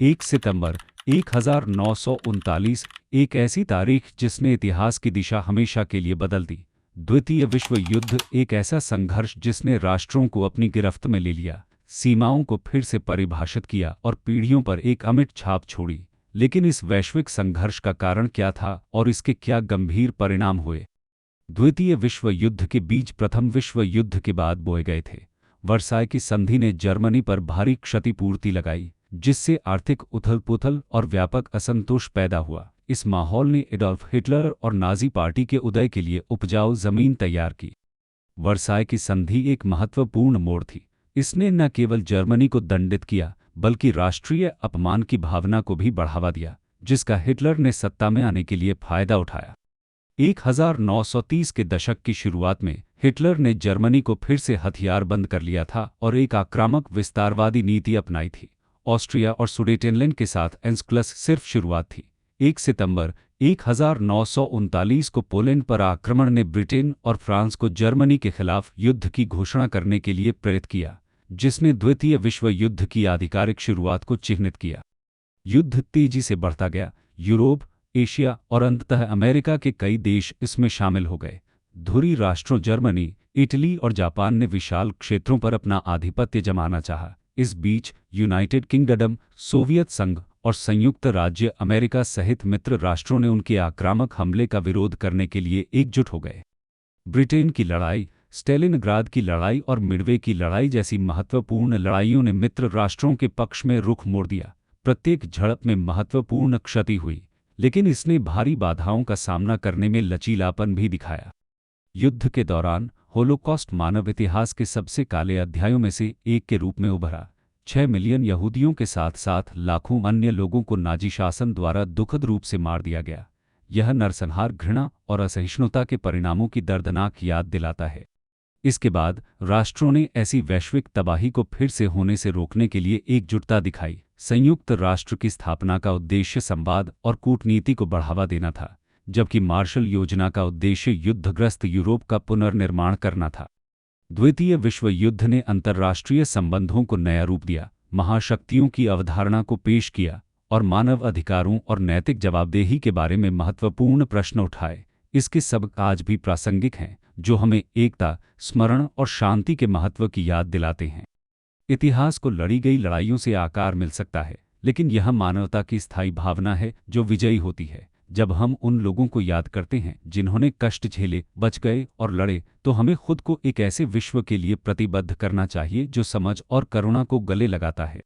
1 सितंबर 1939, एक ऐसी तारीख जिसने इतिहास की दिशा हमेशा के लिए बदल दी। द्वितीय विश्व युद्ध एक ऐसा संघर्ष जिसने राष्ट्रों को अपनी गिरफ्त में ले लिया, सीमाओं को फिर से परिभाषित किया और पीढ़ियों पर एक अमिट छाप छोड़ी। लेकिन इस वैश्विक संघर्ष का कारण क्या था और इसके क्या गंभीर परिणाम हुए? द्वितीय विश्व युद्ध के बीज प्रथम विश्व युद्ध के बाद बोए गए थे। वर्साय की संधि ने जर्मनी पर भारी क्षतिपूर्ति लगाई, जिससे आर्थिक उथल-पुथल और व्यापक असंतोष पैदा हुआ। इस माहौल ने एडॉल्फ हिटलर और नाज़ी पार्टी के उदय के लिए उपजाऊ जमीन तैयार की। वर्साय की संधि एक महत्वपूर्ण मोड़ थी। इसने न केवल जर्मनी को दंडित किया, बल्कि राष्ट्रीय अपमान की भावना को भी बढ़ावा दिया, जिसका हिटलर ने सत्ता में आने के लिए फायदा उठाया। 1930 के दशक की शुरुआत में हिटलर ने जर्मनी को फिर से हथियारबंद कर लिया था और एक आक्रामक विस्तारवादी नीति अपनाई थी। ऑस्ट्रिया और सुडेटेनलैंड के साथ एंस्क्लस सिर्फ शुरुआत थी। 1 सितंबर 1939 को पोलैंड पर आक्रमण ने ब्रिटेन और फ्रांस को जर्मनी के खिलाफ युद्ध की घोषणा करने के लिए प्रेरित किया, जिसने द्वितीय विश्व युद्ध की आधिकारिक शुरुआत को चिह्नित किया। युद्ध तेजी से बढ़ता गया। यूरोप, एशिया और अंततः अमेरिका के कई देश इसमें शामिल हो गए। धुरी राष्ट्रों जर्मनी, इटली और जापान ने विशाल क्षेत्रों पर अपना आधिपत्य जमाना चाहा। इस बीच यूनाइटेड किंगडम, सोवियत संघ और संयुक्त राज्य अमेरिका सहित मित्र राष्ट्रों ने उनके आक्रामक हमले का विरोध करने के लिए एकजुट हो गए। ब्रिटेन की लड़ाई, स्टेलिनग्राद की लड़ाई और मिडवे की लड़ाई जैसी महत्वपूर्ण लड़ाइयों ने मित्र राष्ट्रों के पक्ष में रुख मोड़ दिया। प्रत्येक झड़प में महत्वपूर्ण क्षति हुई, लेकिन इसने भारी बाधाओं का सामना करने में लचीलापन भी दिखाया। युद्ध के दौरान होलोकॉस्ट मानव इतिहास के सबसे काले अध्यायों में से एक के रूप में उभरा। 6 मिलियन यहूदियों के साथ साथ लाखों अन्य लोगों को नाज़ी शासन द्वारा दुखद रूप से मार दिया गया। यह नरसंहार घृणा और असहिष्णुता के परिणामों की दर्दनाक याद दिलाता है। इसके बाद राष्ट्रों ने ऐसी वैश्विक तबाही को फिर से होने से रोकने के लिए एकजुटता दिखाई। संयुक्त राष्ट्र की स्थापना का उद्देश्य संवाद और कूटनीति को बढ़ावा देना था, जबकि मार्शल योजना का उद्देश्य युद्धग्रस्त यूरोप का पुनर्निर्माण करना था। द्वितीय विश्व युद्ध ने अंतर्राष्ट्रीय संबंधों को नया रूप दिया, महाशक्तियों की अवधारणा को पेश किया और मानव अधिकारों और नैतिक जवाबदेही के बारे में महत्वपूर्ण प्रश्न उठाए। इसके सबक आज भी प्रासंगिक हैं, जो हमें एकता, स्मरण और शांति के महत्व की याद दिलाते हैं। इतिहास को लड़ी गई लड़ाइयों से आकार मिल सकता है, लेकिन यह मानवता की स्थायी भावना है जो विजयी होती है। जब हम उन लोगों को याद करते हैं जिन्होंने कष्ट झेले, बच गए और लड़े, तो हमें खुद को एक ऐसे विश्व के लिए प्रतिबद्ध करना चाहिए जो समझ और करुणा को गले लगाता है।